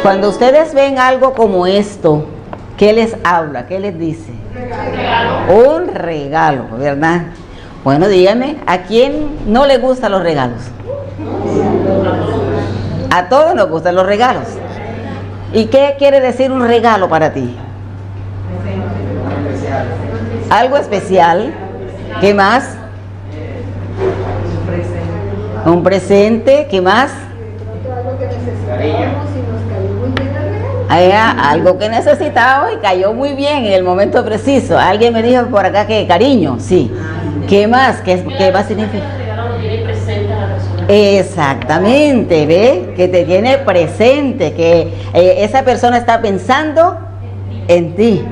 Cuando ustedes ven algo como esto, ¿qué les habla? ¿Qué les dice? Un regalo, ¿verdad? Bueno, díganme, ¿a quién no le gustan los regalos? A todos nos gustan los regalos. ¿Y qué quiere decir un regalo para ti? Algo especial. ¿Qué más? Un presente. ¿Qué más? Algo que necesitaba y cayó muy bien en el momento preciso. Alguien me dijo por acá que cariño, sí. ¿Qué más? ¿Qué va a significar? Exactamente, ¿ve? Que te tiene presente, que esa persona está pensando en ti,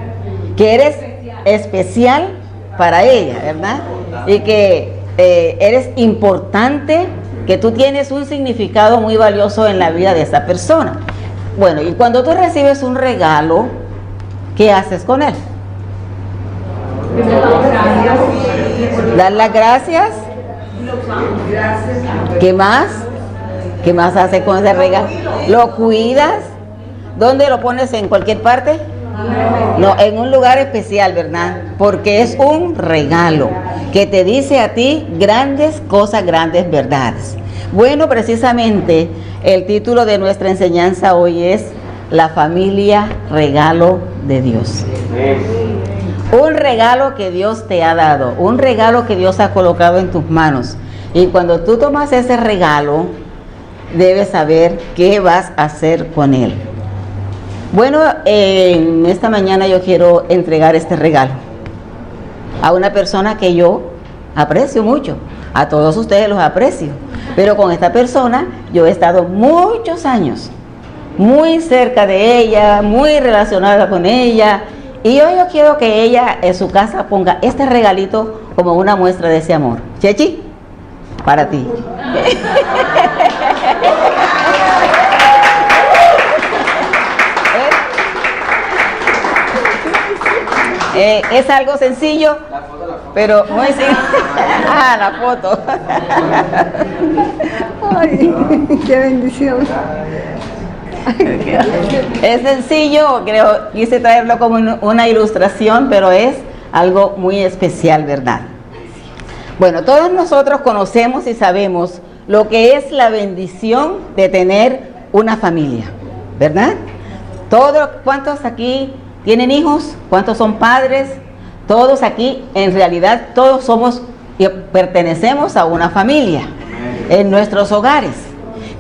que eres especial para ella, ¿verdad? Y que eres importante, que tú tienes un significado muy valioso en la vida de esa persona. Bueno, y cuando tú recibes un regalo, ¿qué haces con él? Dar las gracias. ¿Qué más? ¿Qué más haces con ese regalo? ¿Lo cuidas? ¿Dónde lo pones? ¿En cualquier parte? No, en un lugar especial, ¿verdad? Porque es un regalo que te dice a ti grandes cosas, grandes verdades. Bueno, precisamente el título de nuestra enseñanza hoy es La familia, regalo de Dios. Un regalo que Dios te ha dado, un regalo que Dios ha colocado en tus manos. Y cuando tú tomas ese regalo, debes saber qué vas a hacer con él. Bueno, en esta mañana yo quiero entregar este regalo a una persona que yo aprecio mucho. A todos ustedes los aprecio, pero con esta persona yo he estado muchos años muy cerca de ella, muy relacionada con ella, y hoy yo quiero que ella en su casa ponga este regalito como una muestra de ese amor. Chechi, para ti. Es algo sencillo, pero muy sencillo. Ah, la foto. Ay, qué bendición. Es sencillo, creo, quise traerlo como una ilustración, pero es algo muy especial, ¿verdad? Bueno, todos nosotros conocemos y sabemos lo que es la bendición de tener una familia, ¿verdad? ¿Cuántos aquí tienen hijos? ¿Cuántos son padres? Todos aquí, en realidad, todos somos y pertenecemos a una familia en nuestros hogares.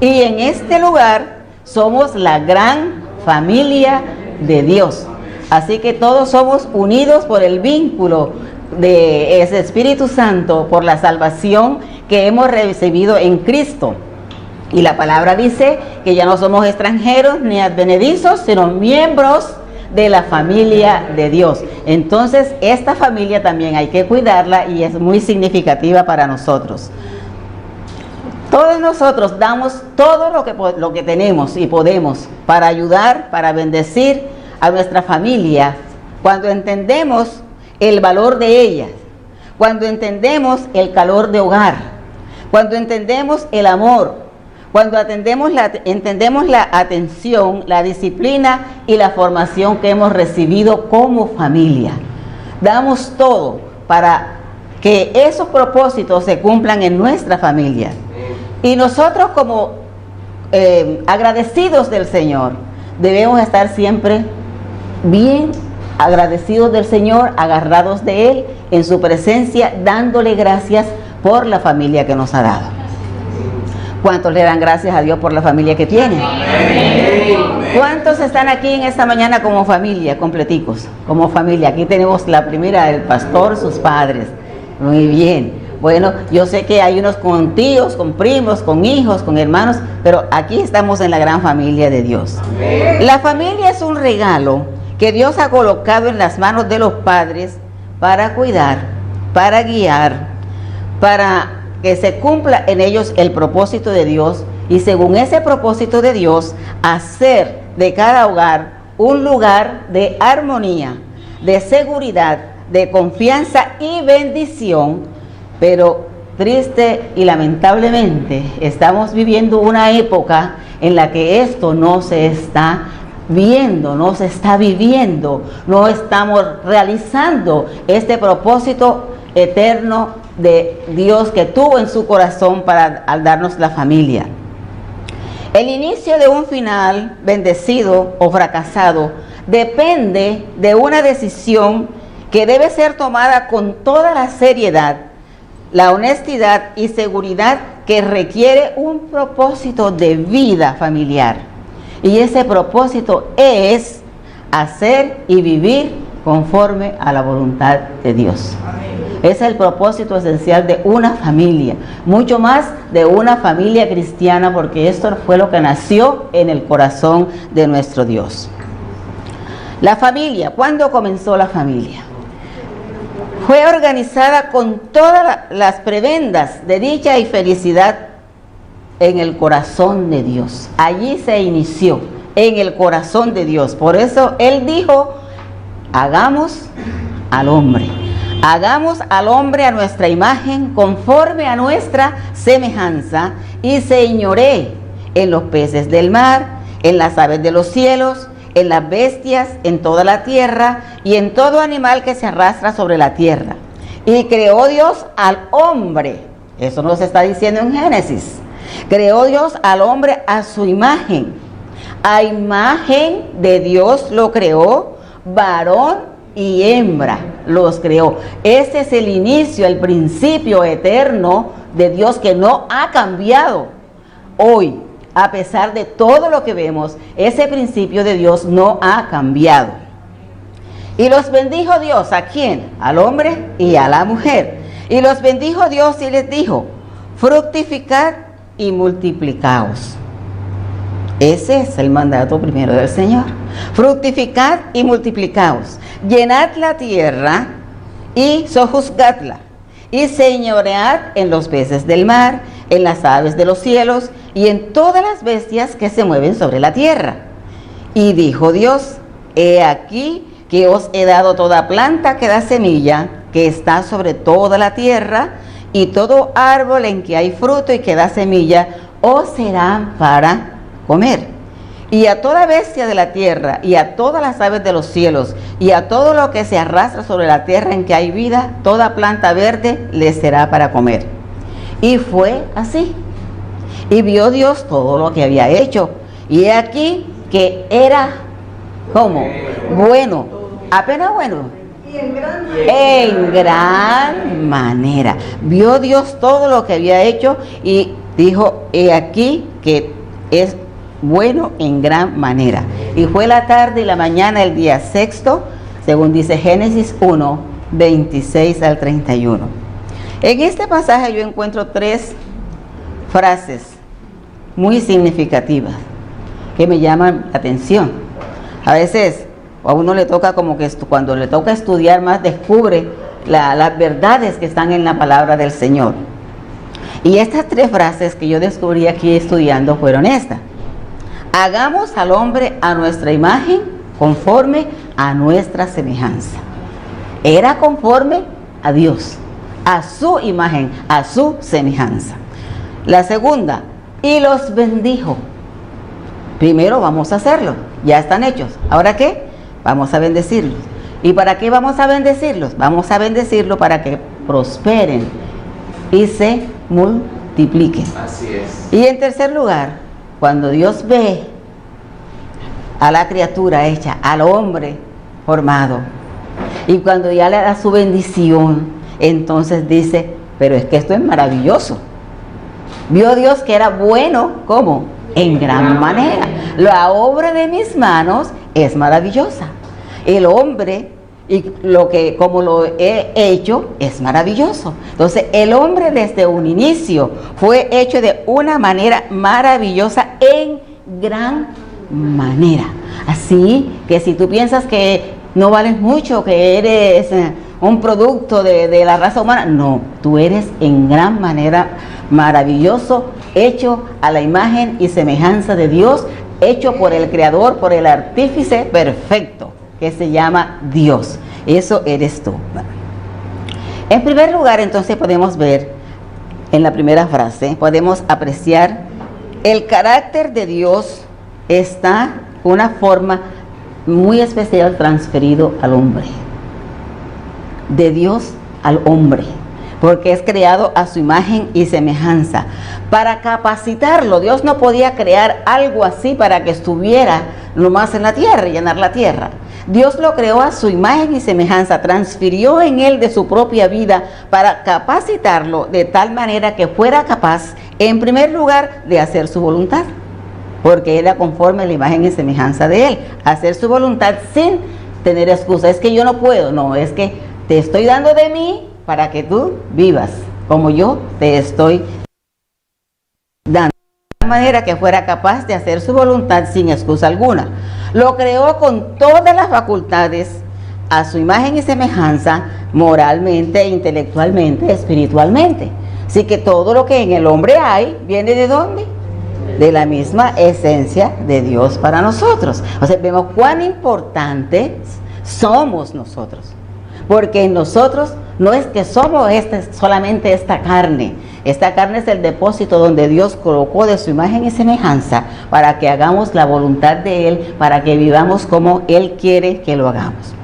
Y en este lugar somos la gran familia de Dios. Así que todos somos unidos por el vínculo de ese Espíritu Santo, por la salvación que hemos recibido en Cristo. Y la palabra dice que ya no somos extranjeros ni advenedizos, sino miembros de la familia de Dios. Entonces esta familia también hay que cuidarla y es muy significativa para nosotros. Todos nosotros damos todo lo que tenemos y podemos para ayudar, para bendecir a nuestra familia, cuando entendemos el valor de ellas, cuando entendemos el calor de hogar, cuando entendemos el amor, cuando entendemos la atención, la disciplina y la formación que hemos recibido como familia. Damos todo para que esos propósitos se cumplan en nuestra familia. Y nosotros como agradecidos del Señor, debemos estar siempre bien agradecidos del Señor, agarrados de Él, en su presencia, dándole gracias por la familia que nos ha dado. ¿Cuántos le dan gracias a Dios por la familia que tienen? ¿Cuántos están aquí en esta mañana como familia, completicos? Como familia. Aquí tenemos la primera, el pastor, sus padres. Muy bien. Bueno, yo sé que hay unos con tíos, con primos, con hijos, con hermanos, pero aquí estamos en la gran familia de Dios. La familia es un regalo que Dios ha colocado en las manos de los padres para cuidar, para guiar, para que se cumpla en ellos el propósito de Dios, y según ese propósito de Dios, hacer de cada hogar un lugar de armonía, de seguridad, de confianza y bendición. Pero triste y lamentablemente estamos viviendo una época en la que esto no se está viendo, no se está viviendo, no estamos realizando este propósito eterno de Dios que tuvo en su corazón al darnos la familia. El inicio de un final bendecido o fracasado depende de una decisión que debe ser tomada con toda la seriedad, la honestidad y seguridad que requiere un propósito de vida familiar. Y ese propósito es hacer y vivir conforme a la voluntad de Dios. Es el propósito esencial de una familia, mucho más de una familia cristiana, porque esto fue lo que nació en el corazón de nuestro Dios. La familia, ¿cuándo comenzó la familia? Fue organizada con todas las prebendas de dicha y felicidad en el corazón de Dios. Allí se inició, en el corazón de Dios. Por eso Él dijo, hagamos al hombre a nuestra imagen, conforme a nuestra semejanza, y señoree en los peces del mar, en las aves de los cielos, en las bestias, en toda la tierra, y en todo animal que se arrastra sobre la tierra. Y creó Dios al hombre, eso nos está diciendo en Génesis, creó Dios al hombre a su imagen, a imagen de Dios lo creó, varón y hembra los creó. Ese es el inicio, el principio eterno de Dios que no ha cambiado hoy. A pesar de todo lo que vemos, ese principio de Dios no ha cambiado. Y los bendijo Dios, ¿a quién? Al hombre y a la mujer. Y los bendijo Dios y les dijo, fructificad y multiplicaos. Ese es el mandato primero del Señor. Fructificad y multiplicaos. Llenad la tierra y sojuzgadla. Y señoread en los peces del mar, en las aves de los cielos y en todas las bestias que se mueven sobre la tierra. Y dijo Dios, he aquí que os he dado toda planta que da semilla, que está sobre toda la tierra, y todo árbol en que hay fruto y que da semilla, os serán para comer. Y a toda bestia de la tierra, y a todas las aves de los cielos, y a todo lo que se arrastra sobre la tierra en que hay vida, toda planta verde les será para comer. Y fue así. Y vio Dios todo lo que había hecho. Y he aquí que era, ¿cómo? Bueno, apenas bueno. En gran manera. Vio Dios todo lo que había hecho y dijo, he aquí que es bueno en gran manera. Y fue la tarde y la mañana el día sexto, según dice Génesis 1, 26 al 31. En este pasaje yo encuentro 3 frases muy significativas que me llaman la atención. A veces a uno le toca como que cuando le toca estudiar más descubre las verdades que están en la palabra del Señor. Y estas 3 frases que yo descubrí aquí estudiando fueron estas. Hagamos al hombre a nuestra imagen, conforme a nuestra semejanza. Era conforme a Dios, a su imagen, a su semejanza. La segunda, y los bendijo. Primero vamos a hacerlo, ya están hechos. ¿Ahora qué? Vamos a bendecirlos. ¿Y para qué vamos a bendecirlos? Vamos a bendecirlos para que prosperen y se multipliquen. Así es. Y en tercer lugar, cuando Dios ve a la criatura hecha, al hombre formado, y cuando ya le da su bendición, entonces dice, pero es que esto es maravilloso. Vio Dios que era bueno, ¿cómo? En gran manera. La obra de mis manos es maravillosa. El hombre, y como lo he hecho, es maravilloso. Entonces, el hombre desde un inicio fue hecho de una manera maravillosa, en gran manera. Así que si tú piensas que no vales mucho, que eres un producto de la raza humana, no, tú eres en gran manera maravilloso, hecho a la imagen y semejanza de Dios, hecho por el Creador, por el artífice perfecto, que se llama Dios. Eso eres tú. En primer lugar, entonces podemos ver, en la primera frase, podemos apreciar El carácter de Dios está de una forma muy especial transferido al hombre. De Dios al hombre, porque es creado a su imagen y semejanza. Para capacitarlo, Dios no podía crear algo así para que estuviera nomás en la tierra y llenar la tierra. Dios lo creó a su imagen y semejanza, transfirió en él de su propia vida para capacitarlo de tal manera que fuera capaz, en primer lugar, de hacer su voluntad, porque era conforme a la imagen y semejanza de él, hacer su voluntad sin tener excusa. Es que yo no puedo, no, es que te estoy dando de mí para que tú vivas como yo te estoy dando, de tal manera que fuera capaz de hacer su voluntad sin excusa alguna. Lo creó con todas las facultades a su imagen y semejanza, moralmente, intelectualmente, espiritualmente. Así que todo lo que en el hombre hay, ¿viene de dónde? De la misma esencia de Dios para nosotros. O sea, vemos cuán importantes somos nosotros. Porque en nosotros no es que somos solamente esta carne. Esta carne es el depósito donde Dios colocó de su imagen y semejanza para que hagamos la voluntad de Él, para que vivamos como Él quiere que lo hagamos.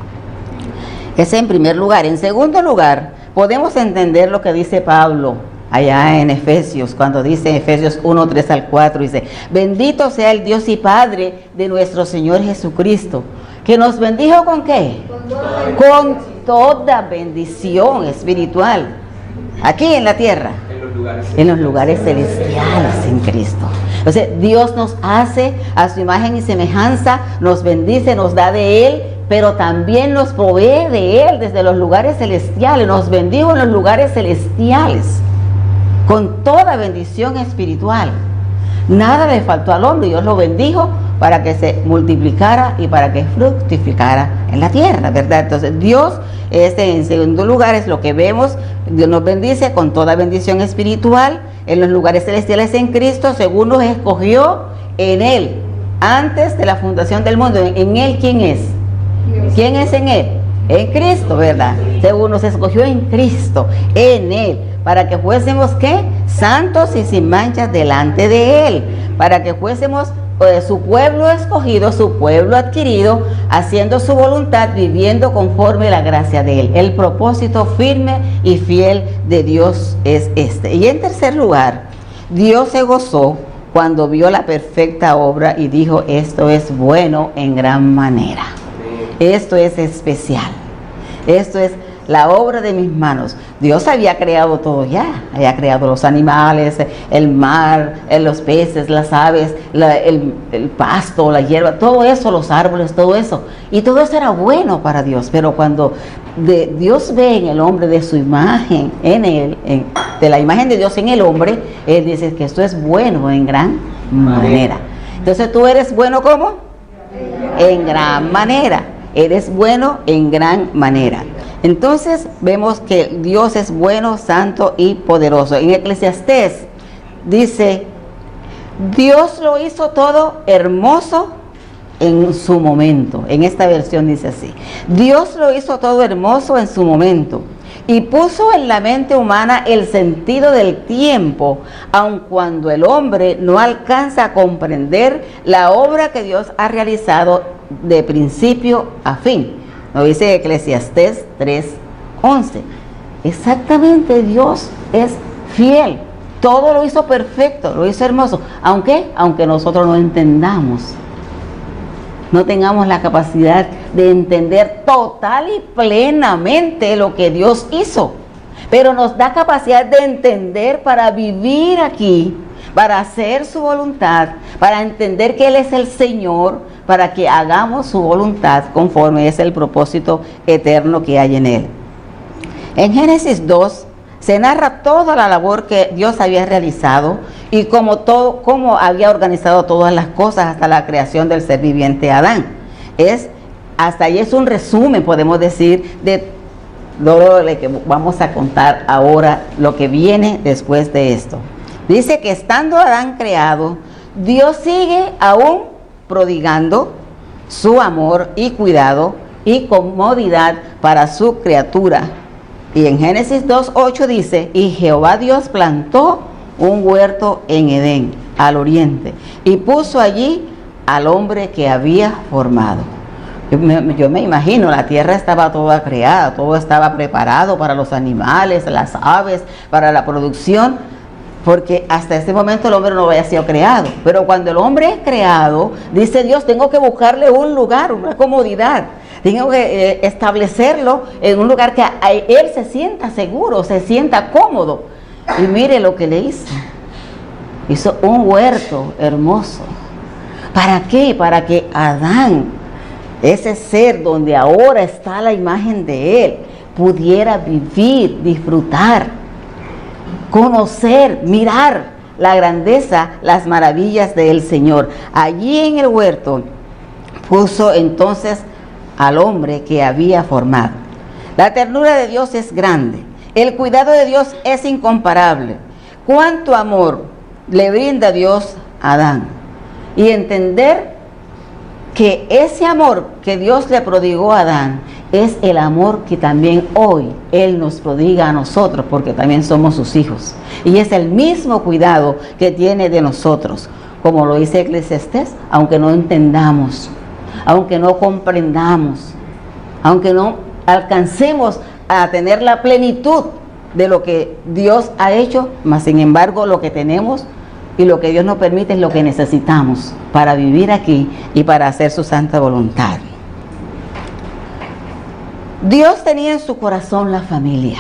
Ese en primer lugar. En segundo lugar, podemos entender lo que dice Pablo allá en Efesios, cuando dice en Efesios 1, 3 al 4, dice: bendito sea el Dios y Padre de nuestro Señor Jesucristo, que nos bendijo ¿con qué? Con toda bendición espiritual, aquí en la tierra, en los lugares celestiales en Cristo. O sea, Dios nos hace a su imagen y semejanza, nos bendice, nos da de Él, pero también nos provee de Él desde los lugares celestiales, nos bendijo en los lugares celestiales, con toda bendición espiritual. Nada le faltó al hombre, Dios lo bendijo para que se multiplicara y para que fructificara en la tierra, ¿verdad? Entonces Dios, en segundo lugar, es lo que vemos, Dios nos bendice con toda bendición espiritual en los lugares celestiales en Cristo, según nos escogió en Él, antes de la fundación del mundo. ¿En Él quién es? Dios. ¿Quién es en Él? En Cristo, ¿verdad? Según nos escogió en Cristo, en Él, para que fuésemos, ¿qué? Santos y sin manchas delante de Él, para que fuésemos su pueblo escogido, su pueblo adquirido, haciendo su voluntad, viviendo conforme la gracia de Él. El propósito firme y fiel de Dios es este. Y en tercer lugar, Dios se gozó cuando vio la perfecta obra y dijo: esto es bueno en gran manera. Esto es especial. Esto es la obra de mis manos. Dios había creado todo ya. Había creado los animales, el mar, los peces, las aves, el pasto, la hierba, todo eso, los árboles, todo eso. Y todo eso era bueno para Dios. Pero cuando Dios ve en el hombre de su imagen, en él, de la imagen de Dios en el hombre, Él dice que esto es bueno en gran manera. Entonces, ¿tú eres bueno cómo? En gran manera. Eres bueno en gran manera. Entonces vemos que Dios es bueno, santo y poderoso. En Eclesiastés dice: Dios lo hizo todo hermoso en su momento. En esta versión dice así: Dios lo hizo todo hermoso en su momento, y puso en la mente humana el sentido del tiempo, aun cuando el hombre no alcanza a comprender la obra que Dios ha realizado de principio a fin. Nos dice Eclesiastés 3:11. Exactamente, Dios es fiel. Todo lo hizo perfecto, lo hizo hermoso. Aunque nosotros no entendamos, no tengamos la capacidad de entender total y plenamente lo que Dios hizo, pero nos da capacidad de entender para vivir aquí, para hacer su voluntad, para entender que Él es el Señor, para que hagamos su voluntad conforme es el propósito eterno que hay en Él. En Génesis 2 se narra toda la labor que Dios había realizado y cómo había organizado todas las cosas hasta la creación del ser viviente Adán. Hasta ahí es un resumen, podemos decir, de lo que vamos a contar ahora, lo que viene después de esto. Dice que estando Adán creado, Dios sigue aún prodigando su amor y cuidado y comodidad para su criatura. Y en Génesis 2:8 dice: y Jehová Dios plantó un huerto en Edén. al oriente, y puso allí al hombre que había formado. Yo me imagino, la tierra estaba toda creada, todo estaba preparado para los animales, las aves, para la producción, porque hasta ese momento el hombre no había sido creado. Pero cuando el hombre es creado, dice Dios, tengo que buscarle un lugar, una comodidad. Tengo que establecerlo en un lugar que él se sienta seguro, se sienta cómodo. Y mire lo que le hizo. Hizo un huerto hermoso. ¿Para qué? Para que Adán, ese ser donde ahora está la imagen de él, pudiera vivir, disfrutar, conocer, mirar la grandeza, las maravillas del Señor. Allí en el huerto puso entonces al hombre que había formado. La ternura de Dios es grande, el cuidado de Dios es incomparable. Cuánto amor le brinda Dios a Adán, y entender que ese amor que Dios le prodigó a Adán es el amor que también hoy Él nos prodiga a nosotros, porque también somos sus hijos, y es el mismo cuidado que tiene de nosotros, como lo dice Eclesiastés, aunque no entendamos, aunque no comprendamos, aunque no alcancemos a tener la plenitud de lo que Dios ha hecho, mas sin embargo lo que tenemos y lo que Dios nos permite es lo que necesitamos para vivir aquí y para hacer su santa voluntad. Dios tenía en su corazón la familia,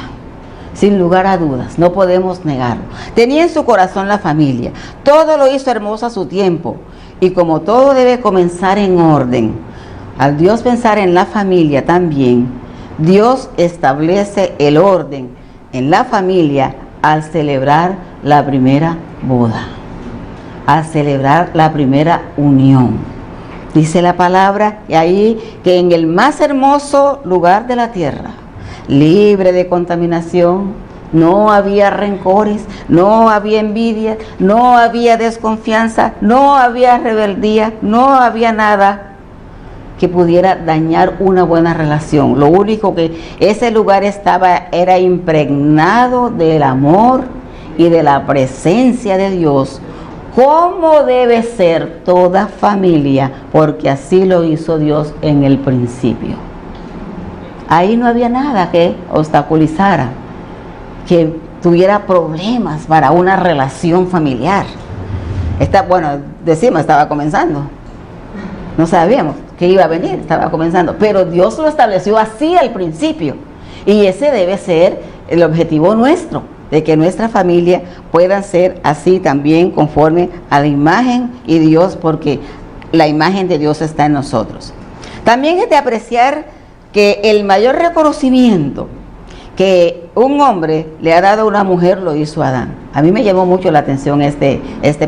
sin lugar a dudas, no podemos negarlo. Tenía en su corazón la familia, todo lo hizo hermoso a su tiempo, y como todo debe comenzar en orden, al Dios pensar en la familia también, Dios establece el orden en la familia al celebrar la primera boda, al celebrar la primera unión. Dice la palabra y ahí que en el más hermoso lugar de la tierra, libre de contaminación, no había rencores, no había envidia, no había desconfianza, no había rebeldía, no había nada que pudiera dañar una buena relación. Lo único que ese lugar era impregnado del amor y de la presencia de Dios, como debe ser toda familia, porque así lo hizo Dios en el principio. Ahí no había nada que obstaculizara, que tuviera problemas para una relación familiar. Estaba comenzando. No sabíamos que iba a venir, estaba comenzando. Pero Dios lo estableció así al principio. Y ese debe ser el objetivo nuestro, de que nuestra familia pueda ser así también conforme a la imagen y Dios, porque la imagen de Dios está en nosotros. También es de apreciar que el mayor reconocimiento que un hombre le ha dado a una mujer lo hizo Adán. A mí me llamó mucho la atención este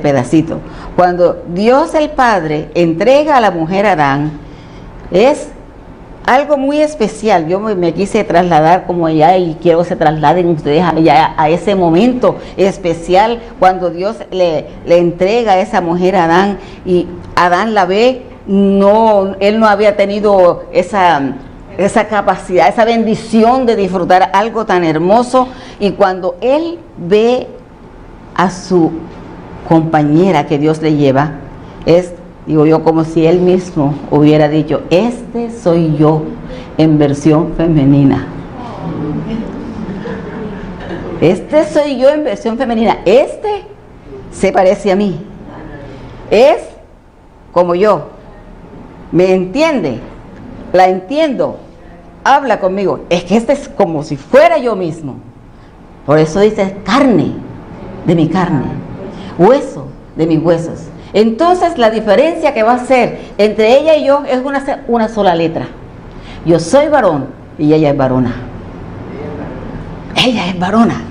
pedacito. Cuando Dios el Padre entrega a la mujer a Adán, es algo muy especial. Yo me quise trasladar como ya, y quiero que se trasladen ustedes a ese momento especial cuando Dios le entrega a esa mujer a Adán, y Adán la ve. Él no había tenido esa capacidad, esa bendición de disfrutar algo tan hermoso, y cuando él ve a su compañera que Dios le lleva, digo yo, como si él mismo hubiera dicho, este soy yo en versión femenina. Este soy yo en versión femenina. Este se parece a mí. Es como yo. ¿Me entiende? La entiendo. Habla conmigo. Es que este es como si fuera yo mismo. Por eso dice carne de mi carne, hueso de mis huesos. Entonces la diferencia que va a ser entre ella y yo es una sola letra. Yo soy varón y ella es varona. Ella es varona.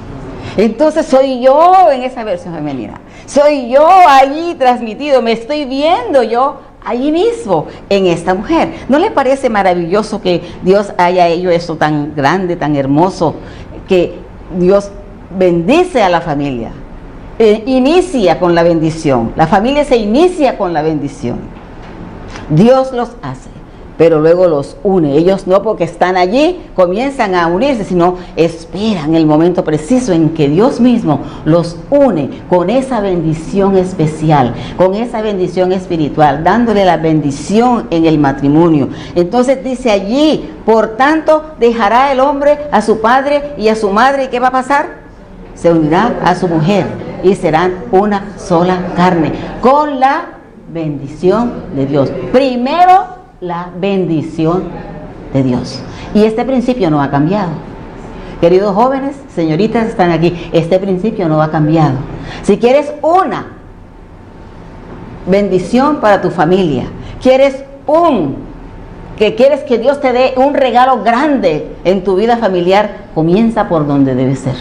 Entonces soy yo en esa versión femenina. Soy yo allí transmitido. Me estoy viendo yo allí mismo en esta mujer. ¿No le parece maravilloso que Dios haya hecho eso tan grande, tan hermoso? Que Dios bendice a la familia. Inicia con la bendición. La familia se inicia con la bendición. Dios los hace. pero luego los une. Ellos no porque están allí comienzan a unirse, sino esperan el momento preciso en que Dios mismo los une con esa bendición especial, con esa bendición espiritual, dándole la bendición en el matrimonio. Entonces dice allí, por tanto, dejará el hombre a su padre y a su madre, ¿y qué va a pasar? Se unirá a su mujer y serán una sola carne, con la bendición de Dios. Primero, la bendición de Dios. Y este principio no ha cambiado. Queridos jóvenes, señoritas están aquí, este principio no ha cambiado. Si quieres una bendición para tu familia, quieres que Dios te dé un regalo grande en tu vida familiar, comienza por donde debe ser.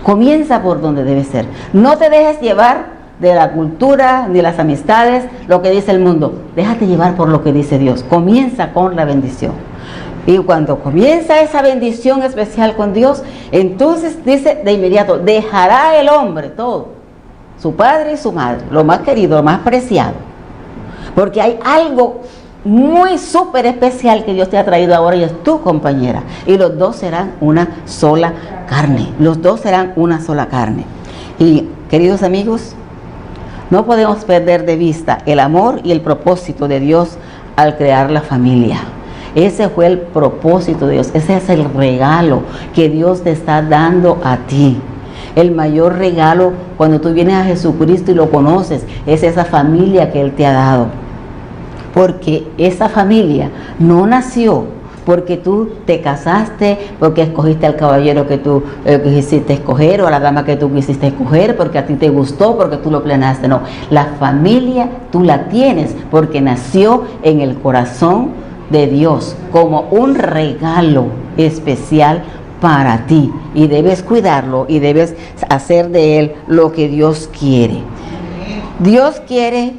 Comienza por donde debe ser. No te dejes llevar de la cultura, ni las amistades, lo que dice el mundo. Déjate llevar por lo que dice Dios. Comienza con la bendición. Y cuando comienza esa bendición especial con Dios, entonces dice de inmediato, dejará el hombre todo, su padre y su madre, lo más querido, lo más preciado. Porque hay algo muy súper especial que Dios te ha traído ahora y es tu compañera. Y los dos serán una sola carne. Los dos serán una sola carne. Y queridos amigos, no podemos perder de vista el amor y el propósito de Dios al crear la familia. Ese fue el propósito de Dios, ese es el regalo que Dios te está dando a ti. El mayor regalo cuando tú vienes a Jesucristo y lo conoces, es esa familia que Él te ha dado. Porque esa familia no nació porque tú te casaste, porque escogiste al caballero que tú quisiste escoger, o a la dama que tú quisiste escoger, porque a ti te gustó, porque tú lo planeaste. No, la familia tú la tienes porque nació en el corazón de Dios como un regalo especial para ti, y debes cuidarlo y debes hacer de él lo que Dios quiere. Dios quiere,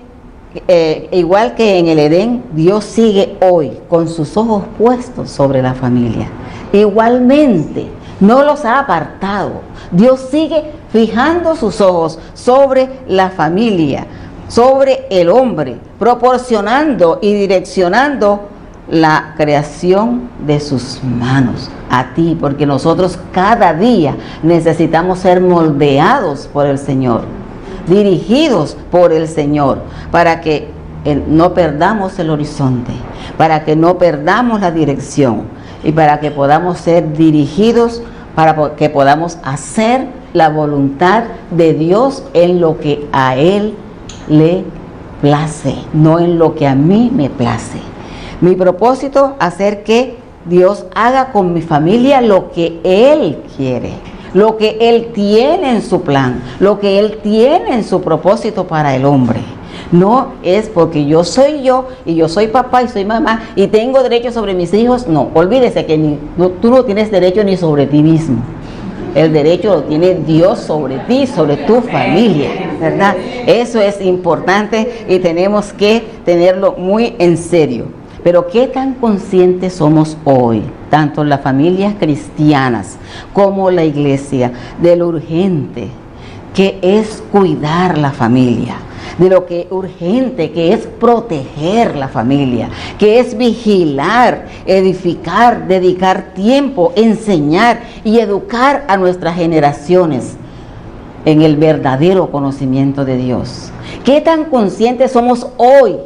igual que en el Edén, Dios sigue hoy con sus ojos puestos sobre la familia. Igualmente, no los ha apartado. Dios sigue fijando sus ojos sobre la familia, sobre el hombre, proporcionando y direccionando la creación de sus manos a ti, porque nosotros cada día necesitamos ser moldeados por el Señor, dirigidos por el Señor, para que no perdamos el horizonte, para que no perdamos la dirección y para que podamos ser dirigidos, para que podamos hacer la voluntad de Dios en lo que a Él le place, no en lo que a mí me place. Mi propósito, hacer que Dios haga con mi familia lo que Él quiere, lo que Él tiene en su plan, lo que Él tiene en su propósito para el hombre. No es porque yo soy yo y yo soy papá y soy mamá y tengo derecho sobre mis hijos. No, olvídese que tú no tienes derecho ni sobre ti mismo. El derecho lo tiene Dios sobre ti, sobre tu familia, ¿verdad? Eso es importante y tenemos que tenerlo muy en serio. Pero ¿qué tan conscientes somos hoy, tanto las familias cristianas como la iglesia, de lo urgente que es cuidar la familia? De lo que urgente que es proteger la familia, que es vigilar, edificar, dedicar tiempo, enseñar y educar a nuestras generaciones en el verdadero conocimiento de Dios. ¿Qué tan conscientes somos hoy?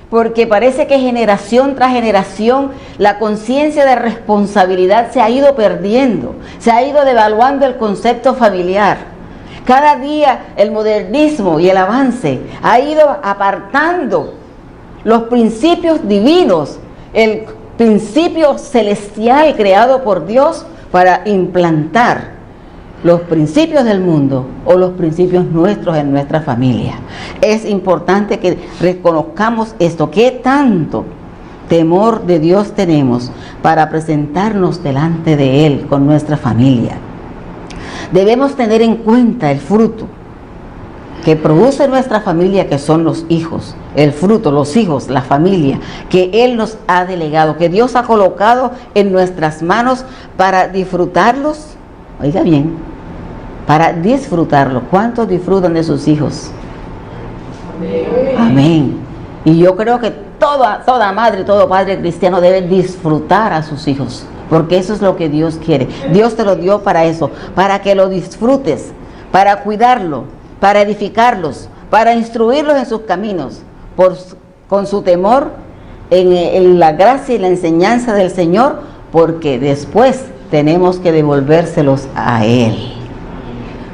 Porque parece que generación tras generación la conciencia de responsabilidad se ha ido perdiendo, se ha ido devaluando el concepto familiar. Cada día el modernismo y el avance ha ido apartando los principios divinos, el principio celestial creado por Dios para implantar los principios del mundo o los principios nuestros en nuestra familia. Es importante que reconozcamos esto, qué tanto temor de Dios tenemos para presentarnos delante de Él con nuestra familia. Debemos tener en cuenta el fruto que produce nuestra familia, que son los hijos, el fruto, los hijos, la familia, que Él nos ha delegado, que Dios ha colocado en nuestras manos para disfrutarlos. Oiga bien, para disfrutarlos. ¿Cuántos disfrutan de sus hijos? Amén. Y yo creo que toda madre, todo padre cristiano debe disfrutar a sus hijos, porque eso es lo que Dios quiere. Dios te lo dio para eso, para que lo disfrutes, para cuidarlo, para edificarlos, para instruirlos en sus caminos, con su temor en la gracia y la enseñanza del Señor, porque después tenemos que devolvérselos a Él.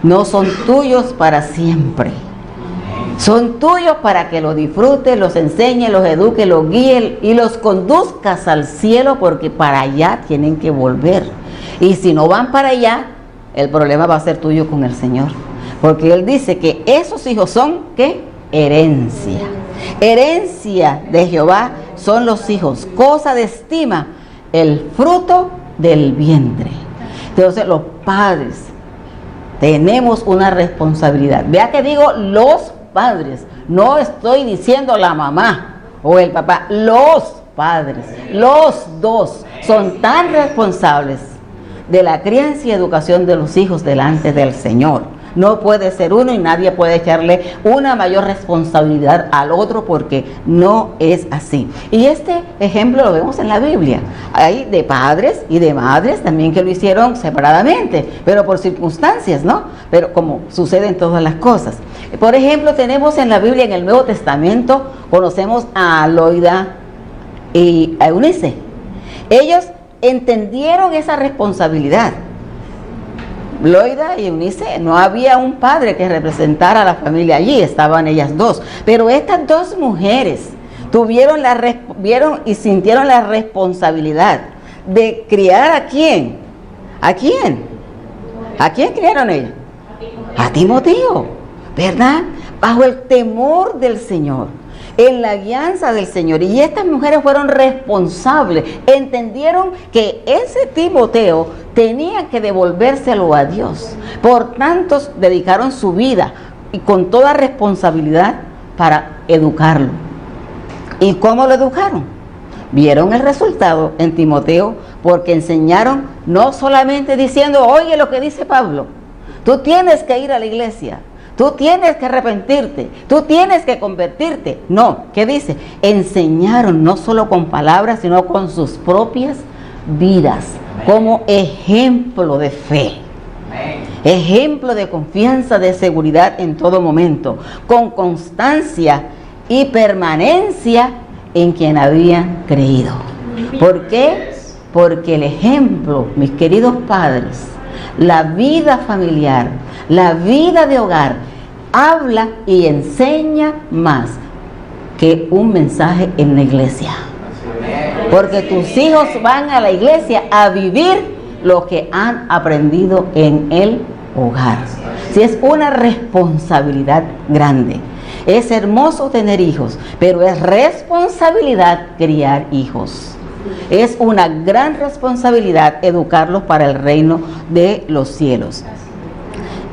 No son tuyos para siempre. Son tuyos para que los disfrutes, los enseñes, los eduques, los guíes y los conduzcas al cielo, porque para allá tienen que volver. Y si no van para allá, el problema va a ser tuyo con el Señor. Porque Él dice que esos hijos son, ¿qué? Herencia. Herencia de Jehová son los hijos, cosa de estima, el fruto del vientre. Entonces los padres tenemos una responsabilidad. Vea que digo los padres, no estoy diciendo la mamá o el papá, los padres, los dos son tan responsables de la crianza y educación de los hijos delante del Señor. No puede ser uno y nadie puede echarle una mayor responsabilidad al otro, porque no es así. Y este ejemplo lo vemos en la Biblia. Hay de padres y de madres también que lo hicieron separadamente, pero por circunstancias, ¿no? Pero como sucede en todas las cosas. Por ejemplo, tenemos en la Biblia, en el Nuevo Testamento, conocemos a Loida y a Eunice. Ellos entendieron esa responsabilidad. Loida y Eunice, no había un padre que representara a la familia allí, estaban ellas dos. Pero estas dos mujeres vieron y sintieron la responsabilidad de criar ¿a quién? ¿A quién? ¿A quién criaron ellas? A Timoteo, ¿verdad? Bajo el temor del Señor, en la guianza del Señor. Y estas mujeres fueron responsables, entendieron que ese Timoteo tenía que devolvérselo a Dios. Por tanto, dedicaron su vida y con toda responsabilidad para educarlo. ¿Y cómo lo educaron? Vieron el resultado en Timoteo, porque enseñaron no solamente diciendo, oye lo que dice Pablo, tú tienes que ir a la iglesia, tú tienes que arrepentirte, tú tienes que convertirte. No, ¿qué dice? Enseñaron no solo con palabras, sino con sus propias vidas, como ejemplo de fe, ejemplo de confianza, de seguridad en todo momento, con constancia y permanencia en quien habían creído. ¿Por qué? Porque el ejemplo, mis queridos padres, la vida familiar, la vida de hogar, habla y enseña más que un mensaje en la iglesia. Porque tus hijos van a la iglesia a vivir lo que han aprendido en el hogar. Si es una responsabilidad grande. Es hermoso tener hijos, pero es responsabilidad criar hijos. Es una gran responsabilidad educarlos para el reino de los cielos.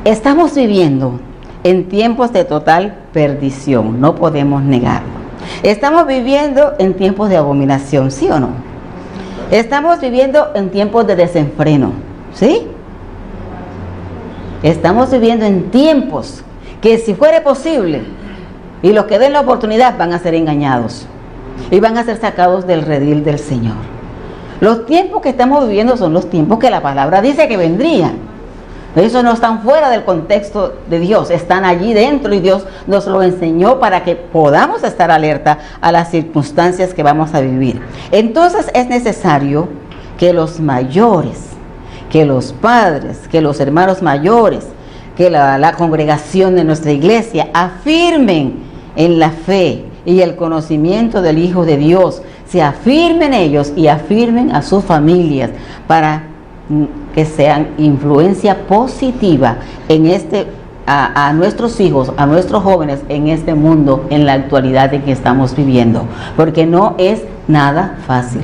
Estamos viviendo en tiempos de total perdición, no podemos negarlo. Estamos viviendo en tiempos de abominación, ¿sí o no? Estamos viviendo en tiempos de desenfreno, ¿sí? Estamos viviendo en tiempos que, si fuera posible, y los que den la oportunidad van a ser engañados y van a ser sacados del redil del Señor. Los tiempos que estamos viviendo son los tiempos que la palabra dice que vendrían. Eso no están fuera del contexto de Dios, están allí dentro, y Dios nos lo enseñó para que podamos estar alerta a las circunstancias que vamos a vivir. Entonces es necesario que los mayores, que los padres, que los hermanos mayores, que la congregación de nuestra iglesia afirmen en la fe y el conocimiento del Hijo de Dios, se afirmen ellos y afirmen a sus familias, para que sean influencia positiva en a nuestros hijos, a nuestros jóvenes en este mundo, en la actualidad en que estamos viviendo, porque no es nada fácil.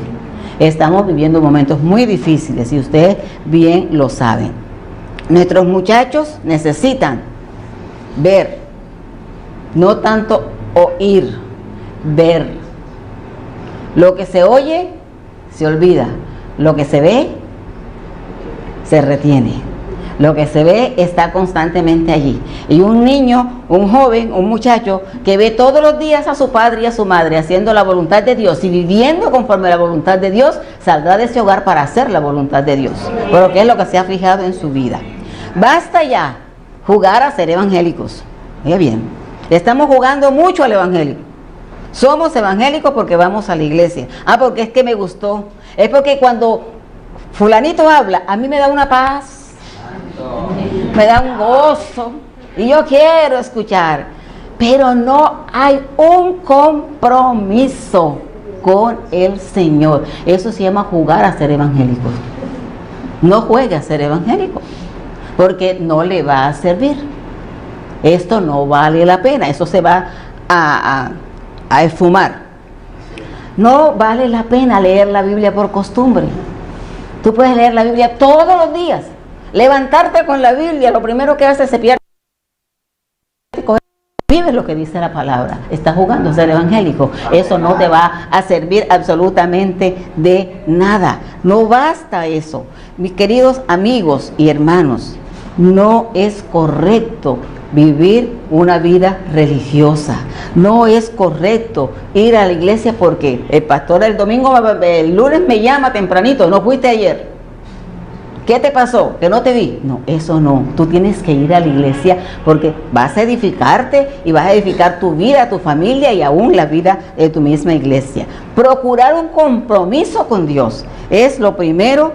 Estamos viviendo momentos muy difíciles y ustedes bien lo saben. Nuestros muchachos necesitan ver, no tanto oír, ver. Lo que se oye se olvida, lo que se ve se retiene. Lo que se ve está constantemente allí. Y un niño, un joven, un muchacho que ve todos los días a su padre y a su madre haciendo la voluntad de Dios y viviendo conforme a la voluntad de Dios, saldrá de ese hogar para hacer la voluntad de Dios, porque es lo que se ha fijado en su vida. Basta ya jugar a ser evangélicos. Oiga bien, estamos jugando mucho al evangélico. Somos evangélicos porque vamos a la iglesia. Ah, porque es que me gustó. Es porque cuando fulanito habla, a mí me da una paz, me da un gozo y yo quiero escuchar, pero no hay un compromiso con el Señor. Eso se llama jugar a ser evangélico. No juegue a ser evangélico, porque no le va a servir. Esto no vale la pena, eso se va a esfumar. No vale la pena leer la Biblia por costumbre. Tú puedes leer la Biblia todos los días, levantarte con la Biblia, lo primero que haces es cepillarte. Vives lo que dice la palabra. Estás jugando a ser evangélico. Eso no te va a servir absolutamente de nada. No basta eso. Mis queridos amigos y hermanos, no es correcto vivir una vida religiosa. No es correcto ir a la iglesia porque el pastor el lunes me llama tempranito, no fuiste ayer. ¿Qué te pasó? Que no te vi. No, eso no. Tú tienes que ir a la iglesia porque vas a edificarte y vas a edificar tu vida, tu familia y aún la vida de tu misma iglesia. Procurar un compromiso con Dios es lo primero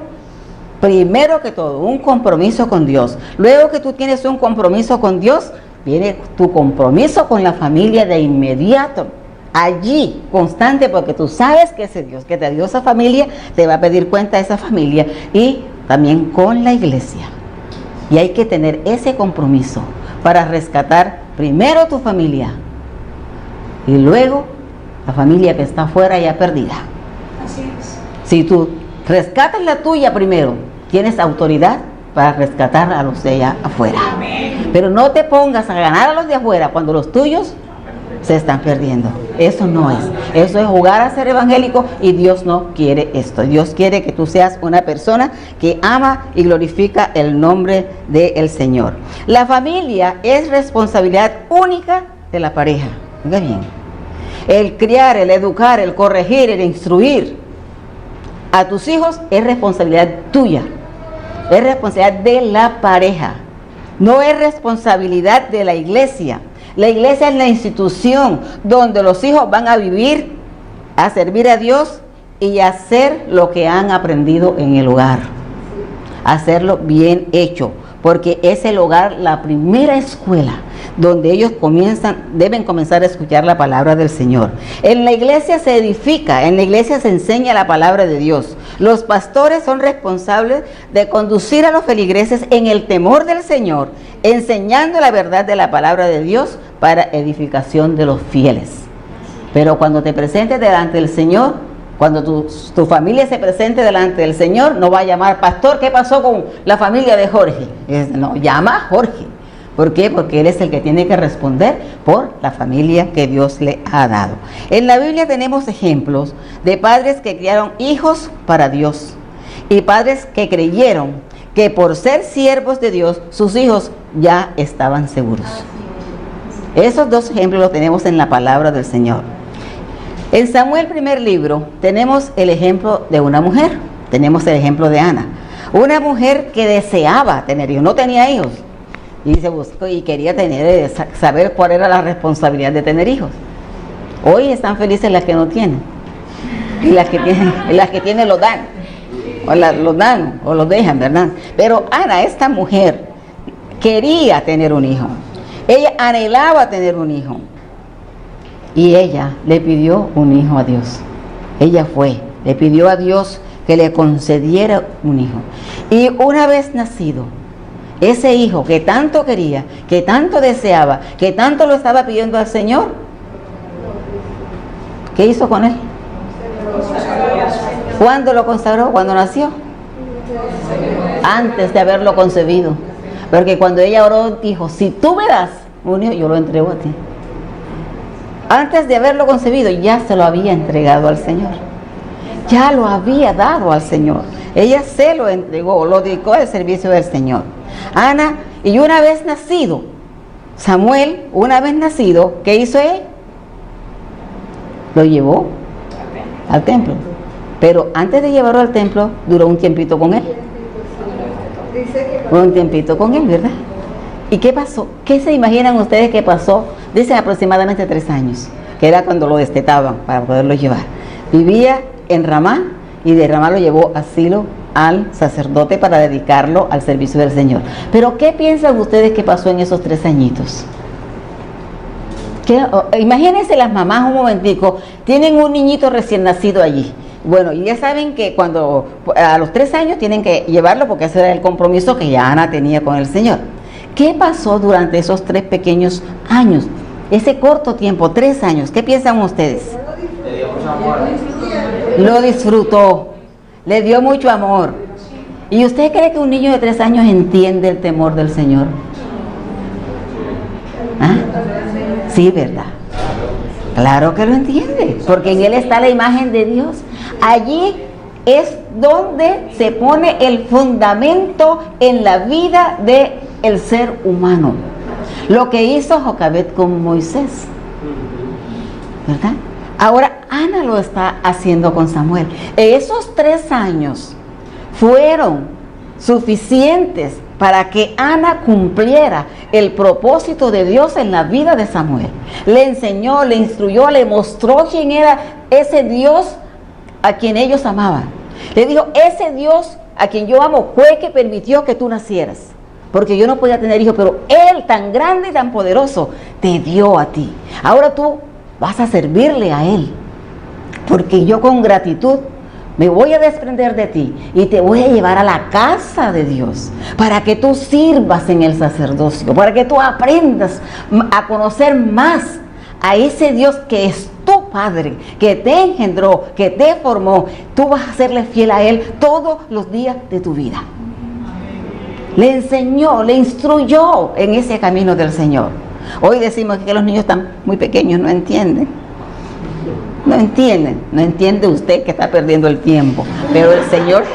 que todo, un compromiso con Dios. Luego que tú tienes un compromiso con Dios, viene tu compromiso con la familia de inmediato. Allí, constante, porque tú sabes que ese Dios que te dio esa familia, te va a pedir cuenta de esa familia y también con la iglesia. Y hay que tener ese compromiso para rescatar primero tu familia y luego la familia que está afuera ya perdida. Así es. Si tú rescatas la tuya primero, tienes autoridad para rescatar a los de allá afuera. Pero no te pongas a ganar a los de afuera cuando los tuyos se están perdiendo. Eso no es. Eso es jugar a ser evangélico y Dios no quiere esto. Dios quiere que tú seas una persona que ama y glorifica el nombre del Señor. La familia es responsabilidad única de la pareja. Oiga bien. El criar, el educar, el corregir, el instruir a tus hijos es responsabilidad tuya. Es responsabilidad de la pareja. No es responsabilidad de la iglesia. La iglesia es la institución donde los hijos van a vivir, a servir a Dios y a hacer lo que han aprendido en el hogar. Hacerlo bien hecho, porque es el hogar la primera escuela donde ellos deben comenzar a escuchar la palabra del Señor. En la iglesia se edifica, en la iglesia se enseña la palabra de Dios. Los pastores son responsables de conducir a los feligreses en el temor del Señor, enseñando la verdad de la palabra de Dios para edificación de los fieles. Pero cuando te presentes delante del Señor, cuando tu familia se presente delante del Señor, no va a llamar, pastor, ¿qué pasó con la familia de Jorge? No, llama a Jorge. ¿Por qué? Porque él es el que tiene que responder por la familia que Dios le ha dado. En la Biblia tenemos ejemplos de padres que criaron hijos para Dios y padres que creyeron que por ser siervos de Dios, sus hijos ya estaban seguros. Esos dos ejemplos los tenemos en la palabra del Señor. En Samuel, primer libro, tenemos el ejemplo de una mujer. Tenemos el ejemplo de Ana. Una mujer que deseaba tener hijos, no tenía hijos. Y se buscó y quería saber cuál era la responsabilidad de tener hijos. Hoy están felices las que no tienen. Y las que tienen los dan. Los dan o los dejan, ¿verdad? Pero Ana, esta mujer, quería tener un hijo. Ella anhelaba tener un hijo. Y ella le pidió un hijo a Dios. Ella le pidió a Dios que le concediera un hijo. Y una vez nacido, ese hijo que tanto quería, que tanto deseaba, que tanto lo estaba pidiendo al Señor, ¿qué hizo con él? ¿Cuándo lo consagró? ¿Cuándo nació? Antes de haberlo concebido. Porque cuando ella oró, dijo, si tú me das un hijo, yo lo entrego a ti. Antes de haberlo concebido, ya se lo había entregado al Señor. Ya lo había dado al Señor. Ella se lo entregó, lo dedicó al servicio del Señor. Ana, y una vez nacido, Samuel, una vez nacido, ¿qué hizo él? Lo llevó al templo. Pero antes de llevarlo al templo, duró un tiempito con él. Un tiempito con él, ¿verdad? ¿Y qué pasó? ¿Qué se imaginan ustedes que pasó? Dicen aproximadamente 3 años, que era cuando lo destetaban para poderlo llevar. Vivía en Ramá y de Ramá lo llevó a Silo al sacerdote para dedicarlo al servicio del Señor. Pero ¿qué piensan ustedes que pasó en esos 3 añitos? Imagínense las mamás un momentico, tienen un niñito recién nacido allí. Bueno, y ya saben que cuando a los 3 años tienen que llevarlo porque ese era el compromiso que ya Ana tenía con el Señor. ¿Qué pasó durante esos 3 pequeños años? Ese corto tiempo, 3 años, ¿qué piensan ustedes? Le dio mucho amor. Lo disfrutó, le dio mucho amor. ¿Y usted cree que un niño de 3 años entiende el temor del Señor? ¿Ah? Sí, ¿verdad? Claro que lo entiende, porque en él está la imagen de Dios. Allí es donde se pone el fundamento en la vida del ser humano. Lo que hizo Jocabed con Moisés, ¿verdad? Ahora Ana lo está haciendo con Samuel. Esos 3 años fueron suficientes para que Ana cumpliera el propósito de Dios en la vida de Samuel. Le enseñó, le instruyó, le mostró quién era ese Dios a quien ellos amaban. Le dijo, ese Dios a quien yo amo fue que permitió que tú nacieras, porque yo no podía tener hijos, pero Él tan grande y tan poderoso te dio a ti. Ahora tú vas a servirle a Él, porque yo con gratitud me voy a desprender de ti y te voy a llevar a la casa de Dios para que tú sirvas en el sacerdocio, para que tú aprendas a conocer más a ese Dios que es tu Padre, que te engendró, que te formó. Tú vas a serle fiel a Él todos los días de tu vida. Le enseñó, le instruyó en ese camino del Señor. Hoy decimos que los niños están muy pequeños, no entienden. No entienden, no entiende usted que está perdiendo el tiempo, pero el Señor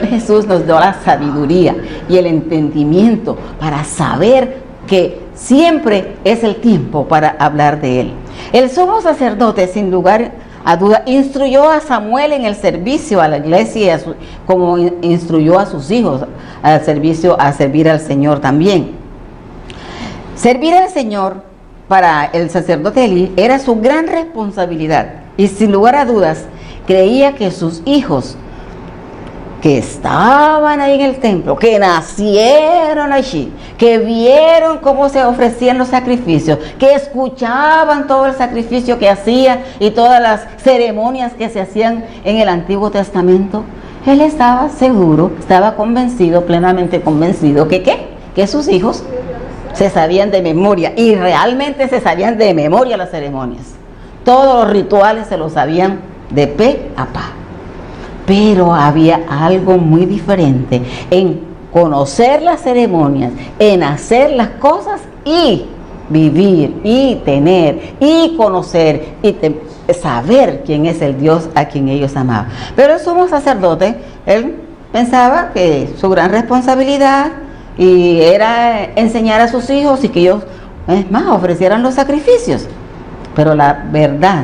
Jesús nos dio la sabiduría y el entendimiento para saber que siempre es el tiempo para hablar de Él. El sumo sacerdote, sin lugar a duda, instruyó a Samuel en el servicio a la iglesia, como instruyó a sus hijos al servicio, a servir al Señor también. Servir al Señor para el sacerdote Elí era su gran responsabilidad y sin lugar a dudas creía que sus hijos que estaban ahí en el templo, que nacieron allí, que vieron cómo se ofrecían los sacrificios, que escuchaban todo el sacrificio que hacía y todas las ceremonias que se hacían en el Antiguo Testamento, él estaba seguro, estaba convencido, plenamente convencido que sus hijos se sabían de memoria, y realmente se sabían de memoria las ceremonias. Todos los rituales se los sabían de pe a pa. Pero había algo muy diferente en conocer las ceremonias, en hacer las cosas y vivir, y tener, y conocer, y saber quién es el Dios a quien ellos amaban. Pero el sumo sacerdote, él pensaba que su gran responsabilidad y era enseñar a sus hijos y que ellos, es más, ofrecieran los sacrificios. Pero la verdad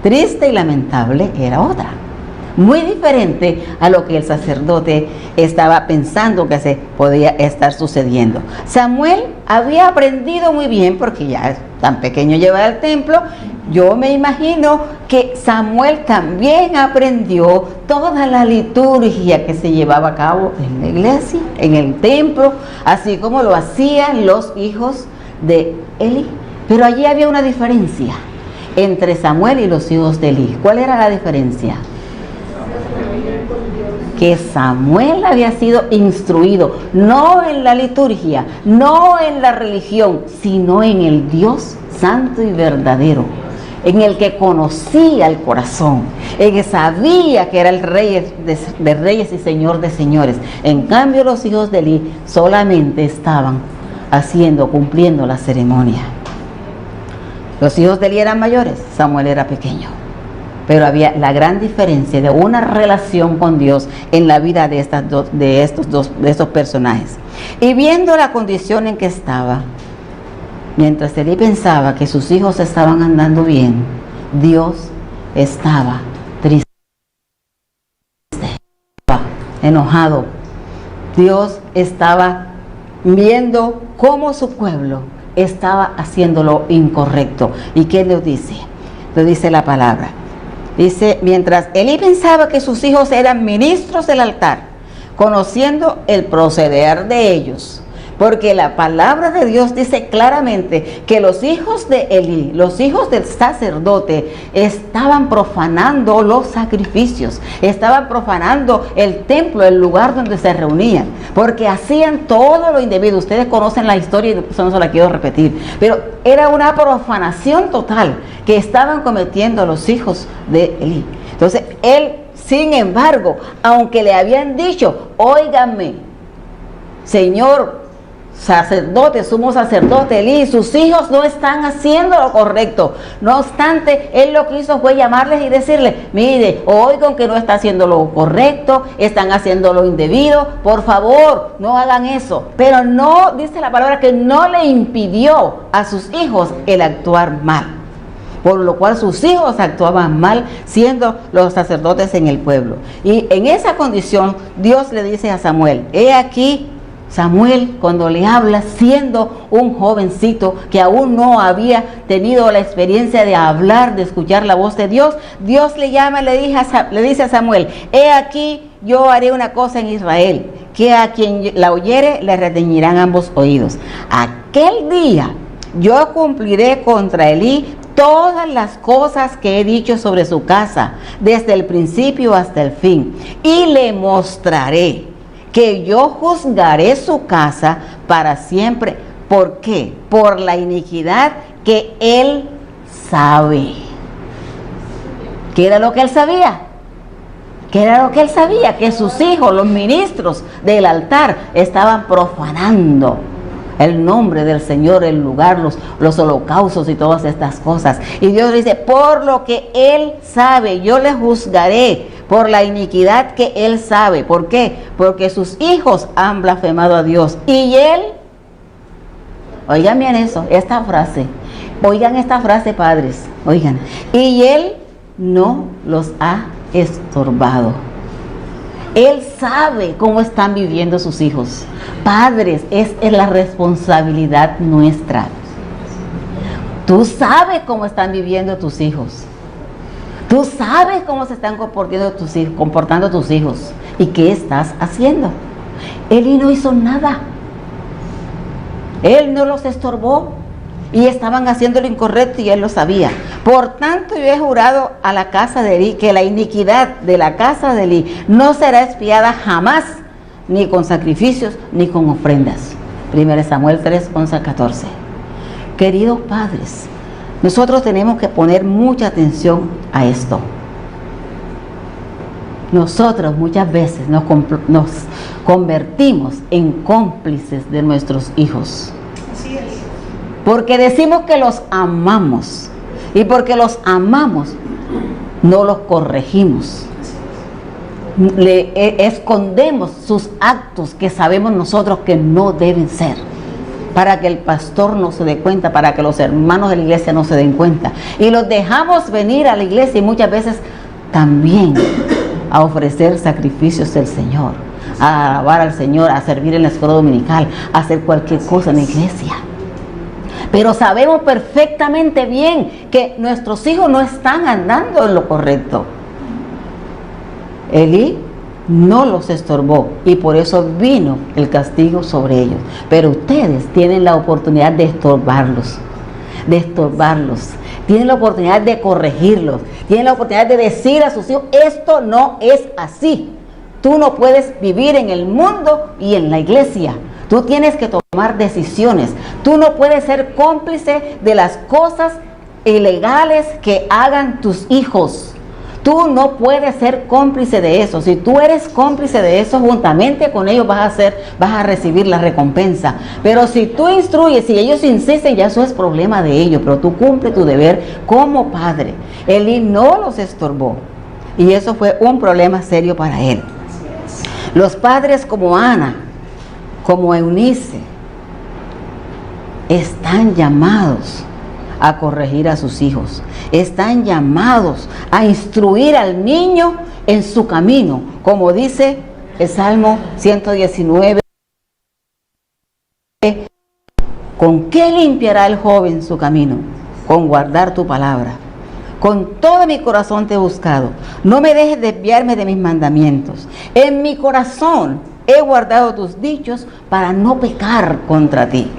triste y lamentable era otra, muy diferente a lo que el sacerdote estaba pensando que se podía estar sucediendo. Samuel había aprendido muy bien, porque ya es tan pequeño llevar al templo. Yo me imagino que Samuel también aprendió toda la liturgia que se llevaba a cabo en la iglesia, en el templo, así como lo hacían los hijos de Elí. Pero allí había una diferencia entre Samuel y los hijos de Elí. ¿Cuál era la diferencia? Que Samuel había sido instruido no en la liturgia, no en la religión, sino en el Dios santo y verdadero, en el que conocía el corazón, en que sabía que era el rey de reyes y señor de señores. En cambio, los hijos de Elí solamente estaban cumpliendo la ceremonia. Los hijos de Elí eran mayores, Samuel era pequeño. pero había la gran diferencia de una relación con Dios en la vida de estos personajes. Y viendo la condición en que estaba, mientras Elí pensaba que sus hijos estaban andando bien, Dios estaba triste, estaba enojado. Dios estaba viendo cómo su pueblo estaba haciendo lo incorrecto. ¿Y qué le dice? Le dice la palabra. Dice, mientras Elí pensaba que sus hijos eran ministros del altar, conociendo el proceder de ellos, porque la palabra de Dios dice claramente que los hijos de Elí, los hijos del sacerdote, estaban profanando los sacrificios, estaban profanando el templo, el lugar donde se reunían, porque hacían todo lo indebido. Ustedes conocen la historia y eso no se la quiero repetir, pero era una profanación total que estaban cometiendo los hijos de Elí. Entonces él, sin embargo, aunque le habían dicho, óigame, señor sacerdote, sumo sacerdote Elí, sus hijos no están haciendo lo correcto. No obstante, él lo que hizo fue llamarles y decirles, mire, oigan que no está haciendo lo correcto, están haciendo lo indebido, por favor, no hagan eso. Pero no, dice la palabra, que no le impidió a sus hijos el actuar mal, por lo cual sus hijos actuaban mal siendo los sacerdotes en el pueblo. Y en esa condición Dios le dice a Samuel, he aquí, Samuel, cuando le habla siendo un jovencito que aún no había tenido la experiencia de hablar, de escuchar la voz de Dios, Dios le llama y le dice a Samuel, he aquí, yo haré una cosa en Israel, que a quien la oyere le retañirán ambos oídos. Aquel día yo cumpliré contra Elí todas las cosas que he dicho sobre su casa, desde el principio hasta el fin, y le mostraré que yo juzgaré su casa para siempre. ¿Por qué? Por la iniquidad que él sabe. ¿Qué era lo que él sabía? ¿Qué era lo que él sabía? Que sus hijos, los ministros del altar, estaban profanando el nombre del Señor, el lugar, los holocaustos y todas estas cosas. Y Dios dice, por lo que él sabe, yo le juzgaré por la iniquidad que él sabe. ¿Por qué? Porque sus hijos han blasfemado a Dios. Y él, oigan bien eso, esta frase, oigan esta frase, padres, oigan, y él no los ha estorbado. Él sabe cómo están viviendo sus hijos. Padres, es la responsabilidad nuestra. Tú sabes cómo están viviendo tus hijos. Tú sabes cómo se están comportando tus hijos. ¿Y qué estás haciendo? Él no hizo nada. Él no los estorbó. Y estaban haciendo lo incorrecto y él lo sabía. Por tanto, yo he jurado a la casa de Elí que la iniquidad de la casa de Elí no será expiada jamás, ni con sacrificios, ni con ofrendas. 1 Samuel 3, 11 a 14. Queridos padres, nosotros tenemos que poner mucha atención a esto. Nosotros muchas veces nos convertimos en cómplices de nuestros hijos. Porque decimos que los amamos. Y porque los amamos, no los corregimos. Le escondemos sus actos que sabemos nosotros que no deben ser, para que el pastor no se dé cuenta, para que los hermanos de la iglesia no se den cuenta. Y los dejamos venir a la iglesia y muchas veces también a ofrecer sacrificios del Señor, a alabar al Señor, a servir en la escuela dominical, a hacer cualquier cosa en la iglesia. Pero sabemos perfectamente bien que nuestros hijos no están andando en lo correcto. Elí no los estorbó y por eso vino el castigo sobre ellos. Pero ustedes tienen la oportunidad de estorbarlos, tienen la oportunidad de corregirlos, tienen la oportunidad de decir a sus hijos, esto no es así. Tú no puedes vivir en el mundo y en la iglesia. Tú tienes que tomar decisiones. Tú no puedes ser cómplice de las cosas ilegales que hagan tus hijos. Tú no puedes ser cómplice de eso. Si tú eres cómplice de eso, juntamente con ellos vas a recibir la recompensa. Pero si tú instruyes, si ellos insisten, ya eso es problema de ellos, pero tú cumple tu deber como padre. Elí no los estorbó y eso fue un problema serio para él. Los padres como Ana, como Eunice, están llamados a corregir a sus hijos, están llamados a instruir al niño en su camino, como dice el Salmo 119. ¿Con qué limpiará el joven su camino? Con guardar tu palabra. Con todo mi corazón te he buscado. No me dejes desviarme de mis mandamientos. En mi corazón he guardado tus dichos para no pecar contra ti.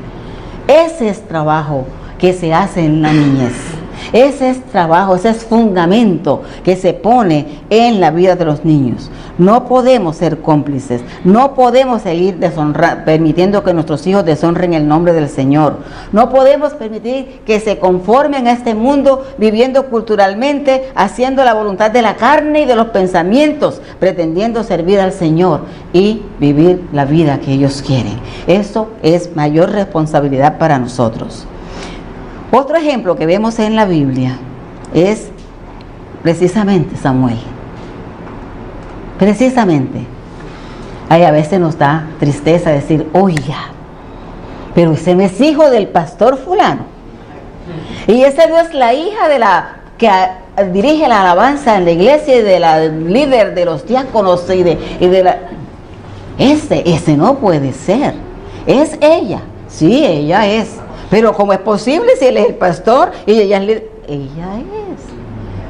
Ese es trabajo que se hace en la niñez. Ese es trabajo, ese es fundamento que se pone en la vida de los niños. No podemos ser cómplices, no podemos seguir permitiendo que nuestros hijos deshonren el nombre del Señor. No podemos permitir que se conformen a este mundo viviendo culturalmente, haciendo la voluntad de la carne y de los pensamientos, pretendiendo servir al Señor y vivir la vida que ellos quieren. Eso es mayor responsabilidad para nosotros. Otro ejemplo que vemos en la Biblia es precisamente Samuel. Precisamente. A veces nos da tristeza decir, oiga, pero ese no es hijo del pastor fulano. Y esa no es la hija de la que dirige la alabanza en la iglesia y de la líder de los diáconos y de la... Ese no puede ser. Es ella. Sí, ella es. Pero ¿cómo es posible si él es el pastor y ella es líder? Ella es.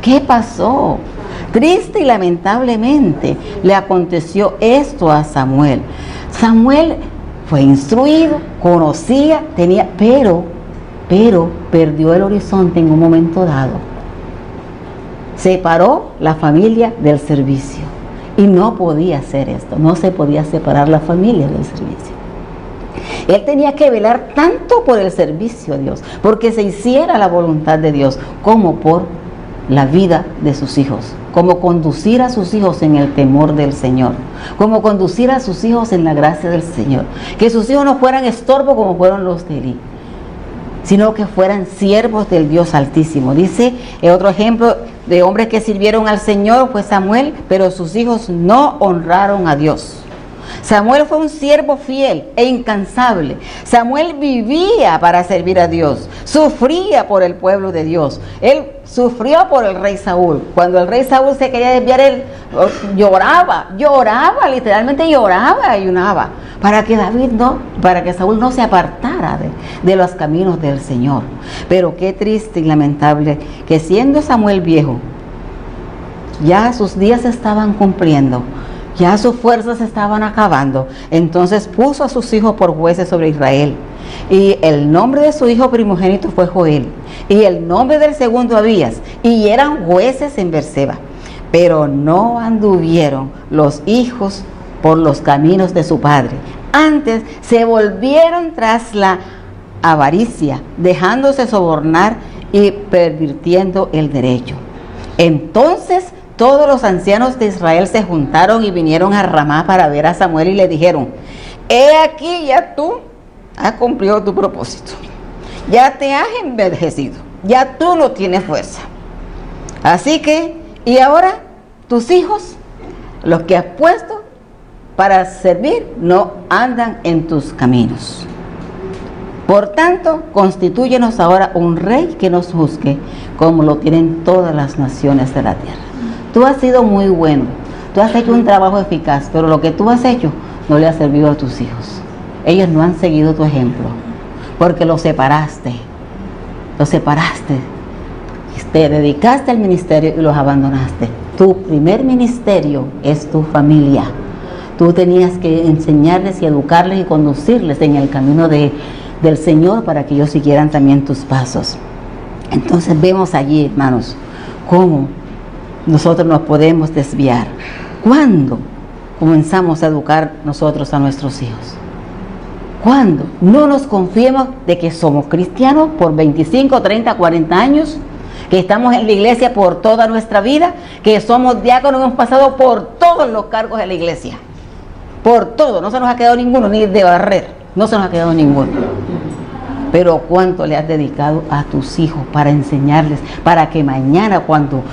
¿Qué pasó? Triste y lamentablemente le aconteció esto a Samuel. Samuel fue instruido, conocía, tenía, pero perdió el horizonte en un momento dado. Separó la familia del servicio y no podía hacer esto, no se podía separar la familia del servicio. Él tenía que velar tanto por el servicio a Dios, porque se hiciera la voluntad de Dios, como por la vida de sus hijos, como conducir a sus hijos en el temor del Señor, como conducir a sus hijos en la gracia del Señor, que sus hijos no fueran estorbo como fueron los de Elí, sino que fueran siervos del Dios Altísimo. Dice otro ejemplo de hombres que sirvieron al Señor fue Samuel, pero sus hijos no honraron a Dios. Samuel fue un siervo fiel e incansable. Samuel vivía para servir a Dios, sufría por el pueblo de Dios. Él sufrió por el rey Saúl. Cuando el rey Saúl se quería desviar, él lloraba, literalmente lloraba, ayunaba, para que Saúl no se apartara de los caminos del Señor. Pero qué triste y lamentable que siendo Samuel viejo, ya sus días se estaban cumpliendo, ya sus fuerzas se estaban acabando. Entonces puso a sus hijos por jueces sobre Israel. Y el nombre de su hijo primogénito fue Joel. Y el nombre del segundo Abías. Y eran jueces en Berseba. Pero no anduvieron los hijos por los caminos de su padre. Antes se volvieron tras la avaricia, dejándose sobornar y pervirtiendo el derecho. Entonces todos los ancianos de Israel se juntaron y vinieron a Ramá para ver a Samuel y le dijeron: he aquí, ya tú has cumplido tu propósito, ya te has envejecido, ya tú no tienes fuerza. Así que, y ahora tus hijos, los que has puesto para servir, no andan en tus caminos. Por tanto, constitúyenos ahora un rey que nos juzgue, como lo tienen todas las naciones de la tierra. Tú has sido muy bueno, tú has hecho un trabajo eficaz, pero lo que tú has hecho no le ha servido a tus hijos. Ellos no han seguido tu ejemplo, porque los separaste, te dedicaste al ministerio y los abandonaste. Tu primer ministerio es tu familia. Tú tenías que enseñarles y educarles y conducirles en el camino del Señor para que ellos siguieran también tus pasos. Entonces vemos allí, hermanos, cómo nosotros nos podemos desviar. ¿Cuándo comenzamos a educar nosotros a nuestros hijos? ¿Cuándo? No nos confiemos de que somos cristianos por 25, 30, 40 años, que estamos en la iglesia por toda nuestra vida, que somos diáconos, hemos pasado por todos los cargos de la iglesia, por todo, no se nos ha quedado ninguno, ni de barrer, no se nos ha quedado ninguno. Pero ¿cuánto le has dedicado a tus hijos para enseñarles, para que mañana cuando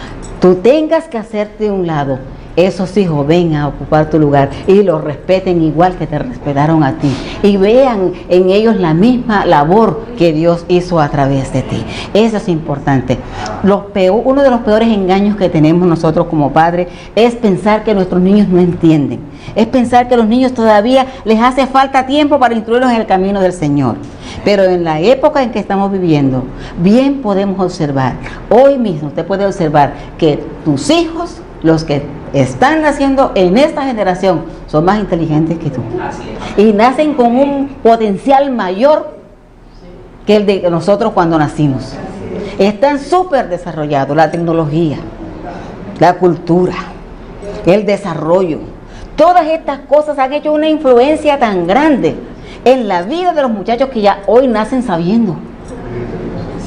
tú tengas que hacerte de un lado, esos hijos vengan a ocupar tu lugar y los respeten igual que te respetaron a ti y vean en ellos la misma labor que Dios hizo a través de ti? Eso es importante. Uno de los peores engaños que tenemos nosotros como padres es pensar que nuestros niños no entienden, es pensar que a los niños todavía les hace falta tiempo para instruirlos en el camino del Señor. Pero en la época en que estamos viviendo, bien podemos observar, hoy mismo usted puede observar que tus hijos, los que están naciendo en esta generación, son más inteligentes que tú. Y nacen con un potencial mayor que el de nosotros cuando nacimos. Están súper desarrollados, la tecnología, la cultura, el desarrollo. Todas estas cosas han hecho una influencia tan grande en la vida de los muchachos que ya hoy nacen sabiendo.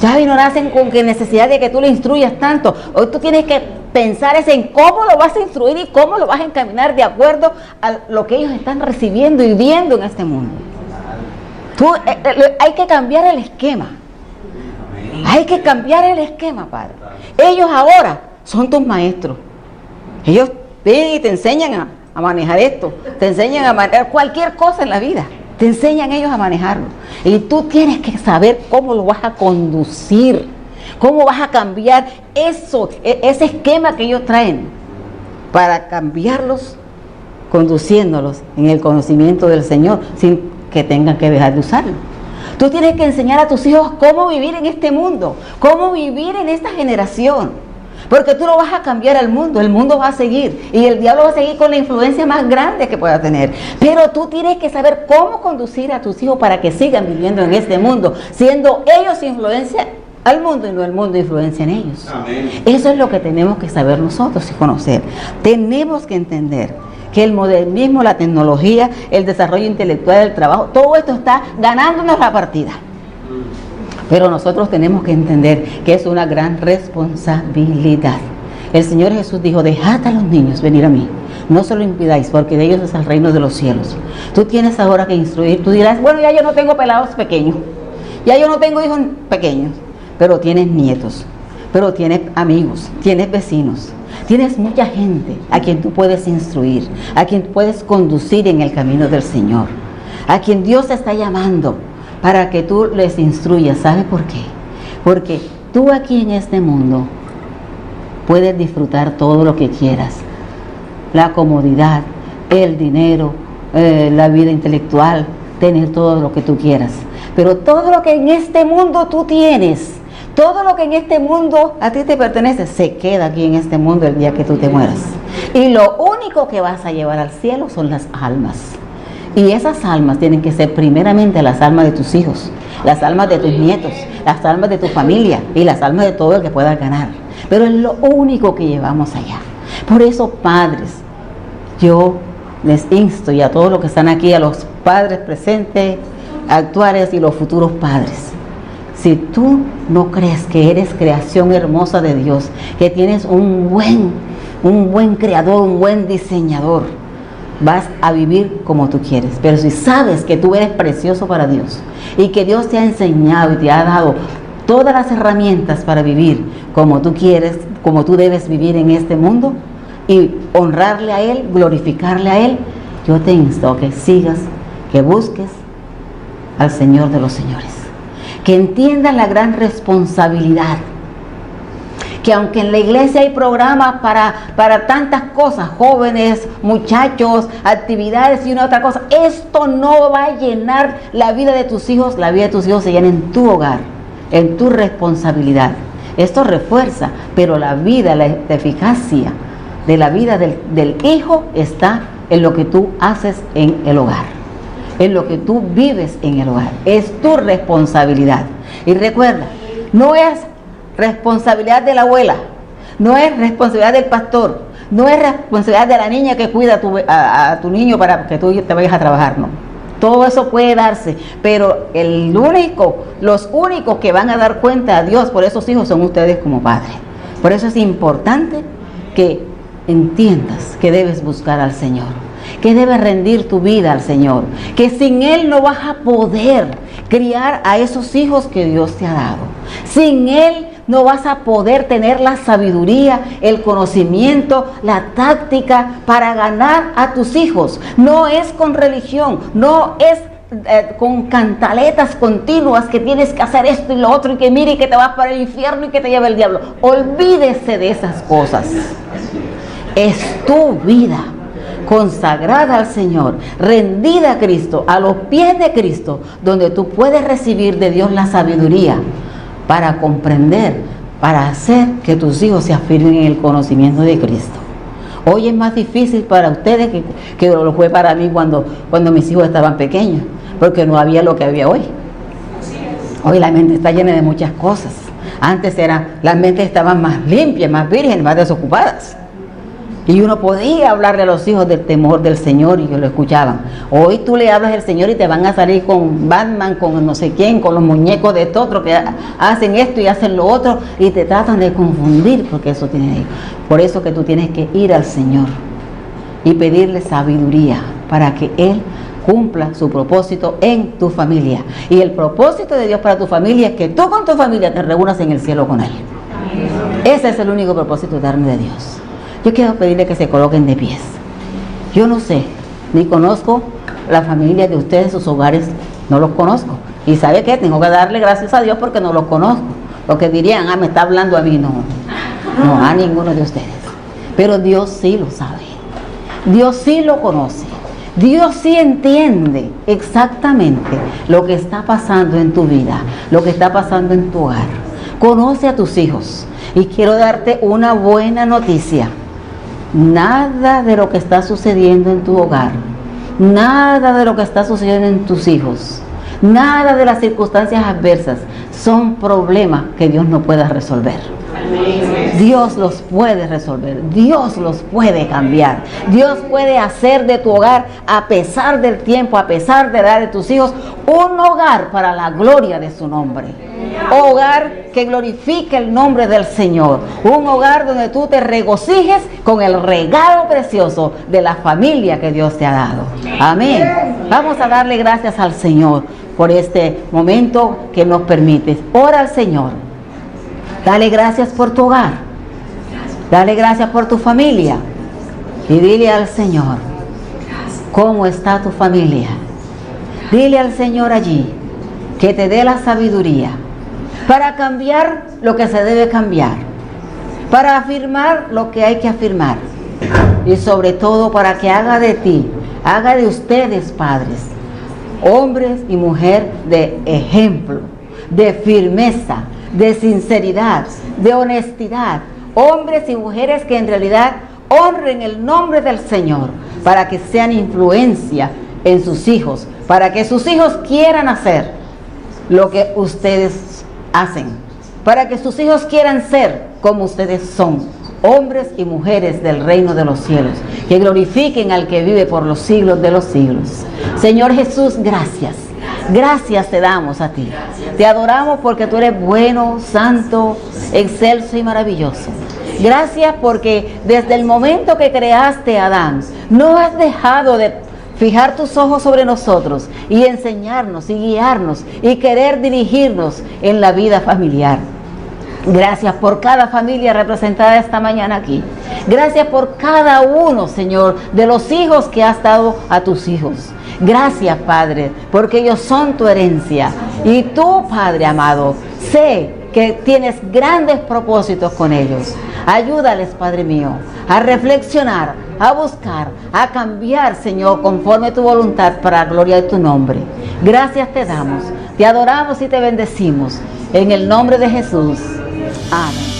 Ya no nacen con que necesidad de que tú le instruyas tanto. Hoy tú tienes que pensar en cómo lo vas a instruir y cómo lo vas a encaminar de acuerdo a lo que ellos están recibiendo y viendo en este mundo. Hay que cambiar el esquema. Hay que cambiar el esquema, Padre. Ellos ahora son tus maestros. Ellos ven y te enseñan a manejar esto. Te enseñan a manejar cualquier cosa en la vida. Te enseñan ellos a manejarlo. Y tú tienes que saber cómo lo vas a conducir. ¿Cómo vas a cambiar ese esquema que ellos traen? Para cambiarlos, conduciéndolos en el conocimiento del Señor, sin que tengan que dejar de usarlo. Tú tienes que enseñar a tus hijos cómo vivir en este mundo, cómo vivir en esta generación. Porque tú no vas a cambiar al mundo, el mundo va a seguir. Y el diablo va a seguir con la influencia más grande que pueda tener. Pero tú tienes que saber cómo conducir a tus hijos para que sigan viviendo en este mundo, siendo ellos influencia al mundo y no el mundo influencia en ellos. Amén. Eso es lo que tenemos que saber nosotros y conocer. Tenemos que entender que el modernismo, la tecnología, el desarrollo intelectual, el trabajo, todo esto está ganándonos la partida. Pero nosotros tenemos que entender que es una gran responsabilidad. El Señor Jesús dijo: dejad a los niños venir a mí, no se lo impidáis, porque de ellos es el reino de los cielos. Tú tienes ahora que instruir. Tú dirás: bueno, ya yo no tengo pelados pequeños, ya yo no tengo hijos pequeños, pero tienes nietos, pero tienes amigos, tienes vecinos, tienes mucha gente a quien tú puedes instruir, a quien puedes conducir en el camino del Señor, a quien Dios te está llamando para que tú les instruyas. ¿Sabes por qué? Porque tú aquí en este mundo puedes disfrutar todo lo que quieras, la comodidad, el dinero, la vida intelectual, tener todo lo que tú quieras, pero todo lo que en este mundo tú tienes, todo lo que en este mundo a ti te pertenece, se queda aquí en este mundo el día que tú te mueras. Y lo único que vas a llevar al cielo son las almas. Y esas almas tienen que ser primeramente las almas de tus hijos, las almas de tus nietos, las almas de tu familia y las almas de todo el que puedas ganar. Pero es lo único que llevamos allá. Por eso, padres, yo les insto, y a todos los que están aquí, a los padres presentes, actuales y los futuros padres: si tú no crees que eres creación hermosa de Dios, que tienes un buen creador, un buen diseñador, vas a vivir como tú quieres. Pero si sabes que tú eres precioso para Dios y que Dios te ha enseñado y te ha dado todas las herramientas para vivir como tú quieres, como tú debes vivir en este mundo y honrarle a Él, glorificarle a Él, yo te insto a que sigas, que busques al Señor de los señores, que entiendas la gran responsabilidad, que aunque en la iglesia hay programas para tantas cosas, jóvenes, muchachos, actividades y una otra cosa, esto no va a llenar la vida de tus hijos. La vida de tus hijos se llena en tu hogar, en tu responsabilidad. Esto refuerza, pero la vida, la eficacia de la vida del hijo está en lo que tú haces en el hogar, en lo que tú vives en el hogar. Es tu responsabilidad. Y recuerda, no es responsabilidad de la abuela, no es responsabilidad del pastor, no es responsabilidad de la niña que cuida a tu niño para que tú te vayas a trabajar, no. Todo eso puede darse, pero los únicos que van a dar cuenta a Dios por esos hijos son ustedes como padres. Por eso es importante que entiendas que debes buscar al Señor, que debes rendir tu vida al Señor, que sin Él no vas a poder criar a esos hijos que Dios te ha dado. Sin Él no vas a poder tener la sabiduría, el conocimiento, la táctica para ganar a tus hijos. No es con religión, no es con cantaletas continuas que tienes que hacer esto y lo otro y que mire y que te vas para el infierno y que te lleva el diablo. Olvídese de esas cosas. Es tu vida consagrada al Señor, rendida a Cristo, a los pies de Cristo, donde tú puedes recibir de Dios la sabiduría para comprender, para hacer que tus hijos se afirmen en el conocimiento de Cristo. Hoy es más difícil para ustedes que lo fue para mí cuando mis hijos estaban pequeños, porque no había lo que había hoy. Hoy la mente está llena de muchas cosas. Antes las mentes estaban más limpias, más vírgenes, más desocupadas. Y uno podía hablarle a los hijos del temor del Señor y que lo escuchaban. Hoy tú le hablas al Señor y te van a salir con Batman, con no sé quién, con los muñecos de estos otros que hacen esto y hacen lo otro y te tratan de confundir porque eso tiene ellos. Por eso que tú tienes que ir al Señor y pedirle sabiduría para que Él cumpla su propósito en tu familia. Y el propósito de Dios para tu familia es que tú con tu familia te reúnas en el cielo con Él. Ese es el único propósito eterno de Dios. Yo quiero pedirle que se coloquen de pies. Yo no sé, ni conozco la familia de ustedes, sus hogares, no los conozco. Y ¿sabe qué? Tengo que darle gracias a Dios porque no los conozco. Lo que dirían, me está hablando a mí, no a ninguno de ustedes. Pero Dios sí lo sabe. Dios sí lo conoce. Dios sí entiende exactamente lo que está pasando en tu vida, lo que está pasando en tu hogar. Conoce a tus hijos. Y quiero darte una buena noticia. Nada de lo que está sucediendo en tu hogar, nada de lo que está sucediendo en tus hijos, nada de las circunstancias adversas son problemas que Dios no pueda resolver. Dios los puede resolver, Dios los puede cambiar, Dios puede hacer de tu hogar, a pesar del tiempo, a pesar de la edad de tus hijos, un hogar para la gloria de su nombre. Hogar que glorifique el nombre del Señor, un hogar donde tú te regocijes con el regalo precioso de la familia que Dios te ha dado. Amén. Vamos a darle gracias al Señor por este momento que nos permite. Ora al Señor. Dale gracias por tu hogar. Dale gracias por tu familia. Y dile al Señor, ¿cómo está tu familia? Dile al Señor allí que te dé la sabiduría para cambiar lo que se debe cambiar, para afirmar lo que hay que afirmar y sobre todo para que haga de ti, haga de ustedes padres, hombres y mujeres de ejemplo, de firmeza, de sinceridad, de honestidad, hombres y mujeres que en realidad honren el nombre del Señor para que sean influencia en sus hijos, para que sus hijos quieran hacer lo que ustedes hacen, para que sus hijos quieran ser como ustedes son, hombres y mujeres del reino de los cielos, que glorifiquen al que vive por los siglos de los siglos. Señor Jesús, gracias. Gracias te damos a ti. Te adoramos porque tú eres bueno, santo, excelso y maravilloso. Gracias porque desde el momento que creaste a Adán, no has dejado de fijar tus ojos sobre nosotros y enseñarnos y guiarnos y querer dirigirnos en la vida familiar. Gracias por cada familia representada esta mañana aquí. Gracias por cada uno, Señor, de los hijos que has dado a tus hijos. Gracias, Padre, porque ellos son tu herencia. Y tú, Padre amado, sé que tienes grandes propósitos con ellos. Ayúdales, Padre mío, a reflexionar, a buscar, a cambiar, Señor, conforme a tu voluntad para la gloria de tu nombre. Gracias te damos, te adoramos y te bendecimos. En el nombre de Jesús. Amén.